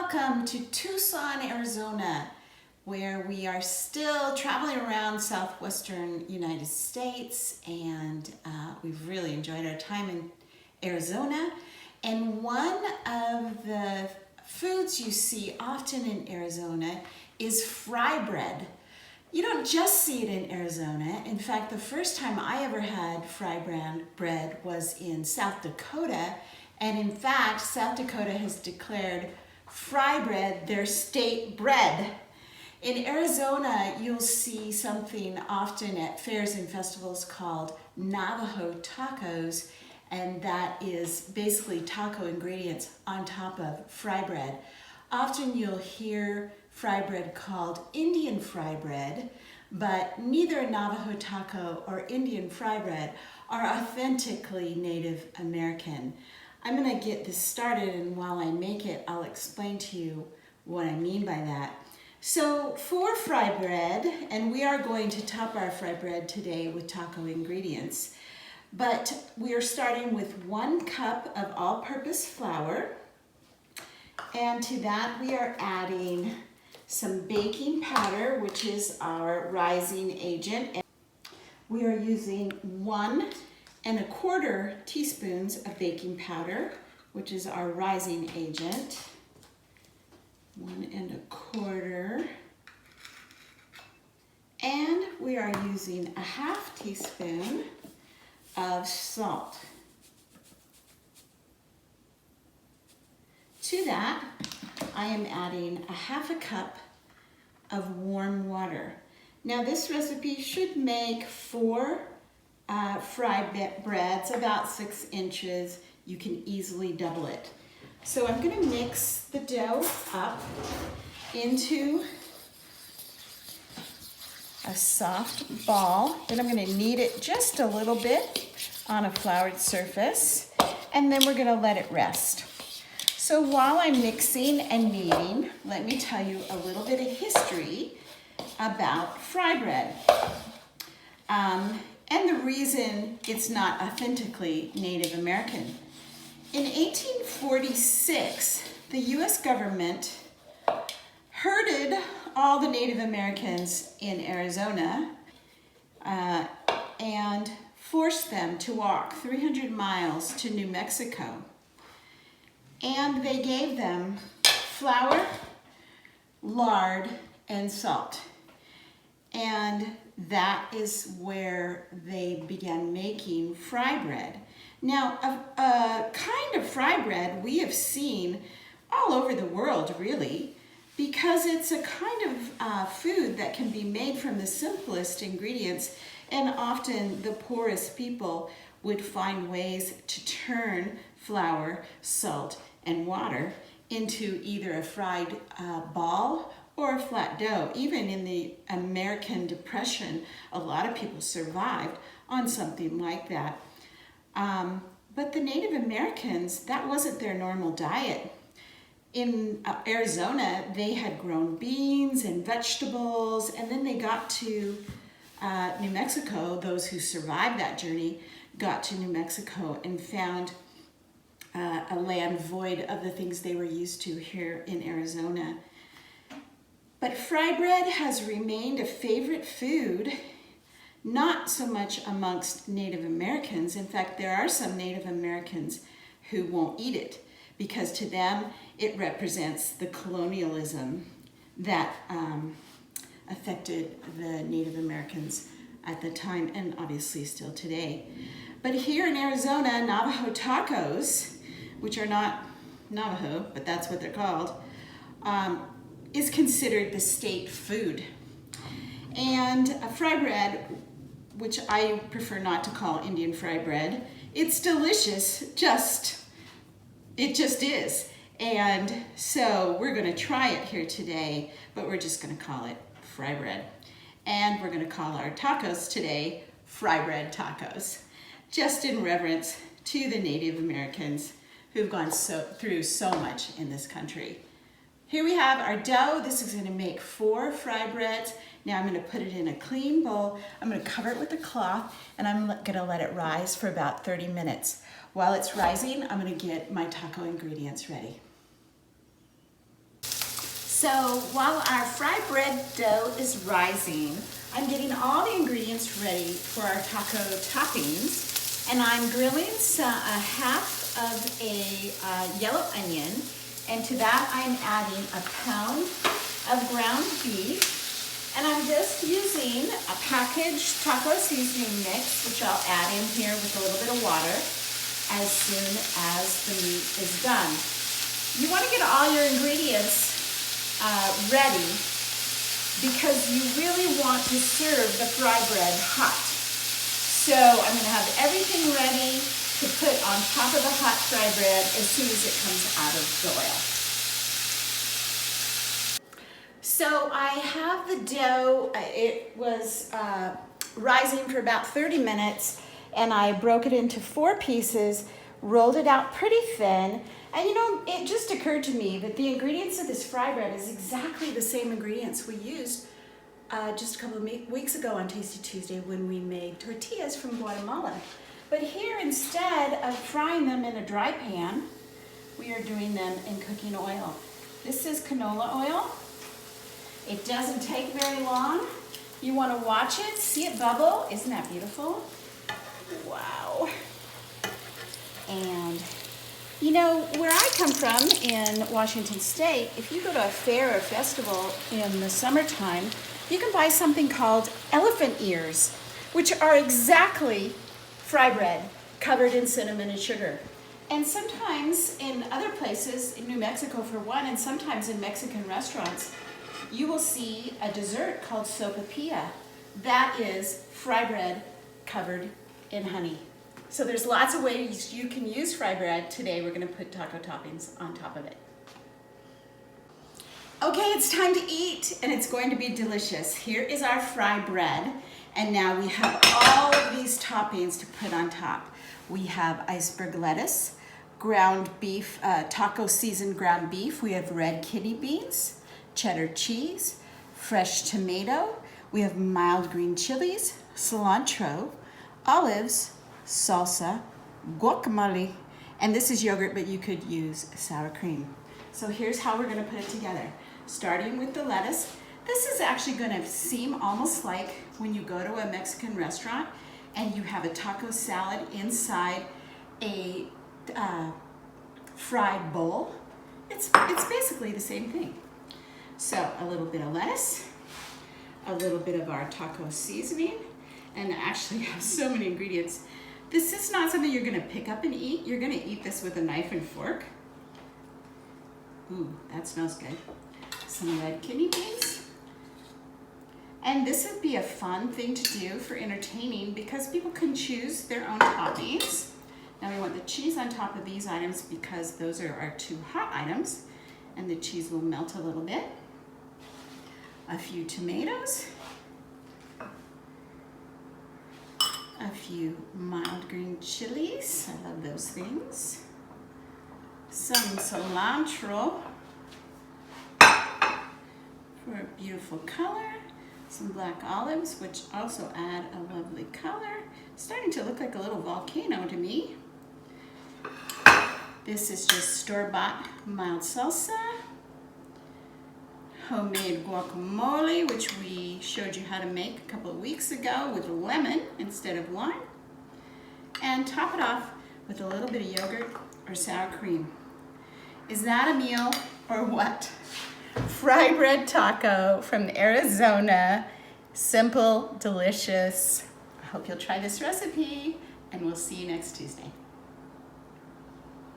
Welcome to Tucson, Arizona, where we are still traveling around southwestern United States, and we've really enjoyed our time in Arizona. And one of the foods you see often in Arizona is fry bread. You don't just see it in Arizona. In fact, the first time I ever had fry bread was in South Dakota. And in fact, South Dakota has declared fry bread their state bread. In Arizona, you'll see something often at fairs and festivals called Navajo tacos, and that is basically taco ingredients on top of fry bread. Often you'll hear fry bread called Indian fry bread, but neither Navajo taco or Indian fry bread are authentically Native American. I'm going to get this started, and while I make it, I'll explain to you what I mean by that. So for fry bread, and we are going to top our fry bread today with taco ingredients, but we are starting with 1 cup of all-purpose flour, and to that we are adding some baking powder, which is our rising agent. We are using 1 1/4 teaspoons of baking powder, which is our rising agent. 1 1/4. And we are using a 1/2 teaspoon of salt. To that, I am adding a 1/2 cup of warm water. Now this recipe should make 4 fry breads, about 6 inches. You can easily double it. So I'm going to mix the dough up into a soft ball. Then I'm going to knead it just a little bit on a floured surface, and then we're going to let it rest. So while I'm mixing and kneading, let me tell you a little bit of history about fry bread. And the reason it's not authentically Native American. In 1846, the US government herded all the Native Americans in Arizona and forced them to walk 300 miles to New Mexico. And they gave them flour, lard, and salt. And that is where they began making fry bread. Now, a kind of fry bread we have seen all over the world, really, because it's a kind of food that can be made from the simplest ingredients, and often the poorest people would find ways to turn flour, salt, and water into either a fried ball or a flat dough. Even in the American Depression, a lot of people survived on something like that. But the Native Americans, that wasn't their normal diet. In Arizona, they had grown beans and vegetables, and then they got to New Mexico. Those who survived that journey got to New Mexico and found a land void of the things they were used to here in Arizona. But fry bread has remained a favorite food, not so much amongst Native Americans. In fact, there are some Native Americans who won't eat it because to them it represents the colonialism that affected the Native Americans at the time, and obviously still today. But here in Arizona, Navajo tacos, which are not Navajo, but that's what they're called, is considered the state food. And fry bread, which I prefer not to call Indian fry bread, it's delicious, it just is. And so we're going to try it here today, but we're just going to call it fry bread. And we're going to call our tacos today fry bread tacos, just in reverence to the Native Americans who've gone through so much in this country. Here we have our dough. This is going to make 4 fry breads. Now I'm going to put it in a clean bowl. I'm going to cover it with a cloth, and I'm going to let it rise for about 30 minutes. While it's rising, I'm going to get my taco ingredients ready. So while our fry bread dough is rising, I'm getting all the ingredients ready for our taco toppings. And I'm grilling a half of a yellow onion. And to that I'm adding a pound of ground beef. And I'm just using a packaged taco seasoning mix, which I'll add in here with a little bit of water as soon as the meat is done. You want to get all your ingredients ready because you really want to serve the fry bread hot. So I'm going to have everything ready to put on top of the hot fry bread as soon as it comes out of the oil. So I have the dough. It was rising for about 30 minutes, and I broke it into 4 pieces, rolled it out pretty thin. And you know, it just occurred to me that the ingredients of this fry bread is exactly the same ingredients we used just a couple of weeks ago on Tasty Tuesday when we made tortillas from Guatemala. But here, instead of frying them in a dry pan, we are doing them in cooking oil. This is canola oil. It doesn't take very long. You want to watch it, see it bubble. Isn't that beautiful? Wow. And you know, where I come from in Washington State, if you go to a fair or festival in the summertime, you can buy something called elephant ears, which are exactly fry bread covered in cinnamon and sugar. And sometimes in other places, in New Mexico for one, and sometimes in Mexican restaurants, you will see a dessert called sopapilla. That is fry bread covered in honey. So there's lots of ways you can use fry bread. Today we're going to put taco toppings on top of it. Okay, it's time to eat, and it's going to be delicious. Here is our fry bread, and now we have all of these toppings to put on top. We have iceberg lettuce, ground beef, taco seasoned ground beef. We have red kidney beans, cheddar cheese, fresh tomato. We have mild green chilies, cilantro, olives, salsa, guacamole, and this is yogurt, but you could use sour cream. So here's how we're going to put it together. Starting with the lettuce. This is actually going to seem almost like when you go to a Mexican restaurant and you have a taco salad inside a fried bowl. It's basically the same thing. So a little bit of lettuce, a little bit of our taco seasoning, and actually have so many ingredients. This is not something you're going to pick up and eat. You're going to eat this with a knife and fork. Ooh, that smells good. Some red kidney beans. And this would be a fun thing to do for entertaining because people can choose their own toppings. Now we want the cheese on top of these items because those are our 2 hot items, and the cheese will melt a little bit. A few tomatoes. A few mild green chilies. I love those things. Some cilantro for a beautiful color. Some black olives, which also add a lovely color. Starting to look like a little volcano to me. This is just store-bought mild salsa. Homemade guacamole, which we showed you how to make a couple of weeks ago with lemon instead of wine. And top it off with a little bit of yogurt or sour cream. Is that a meal or what? Fry bread taco from Arizona. Simple, delicious. I hope you'll try this recipe, and we'll see you next Tuesday.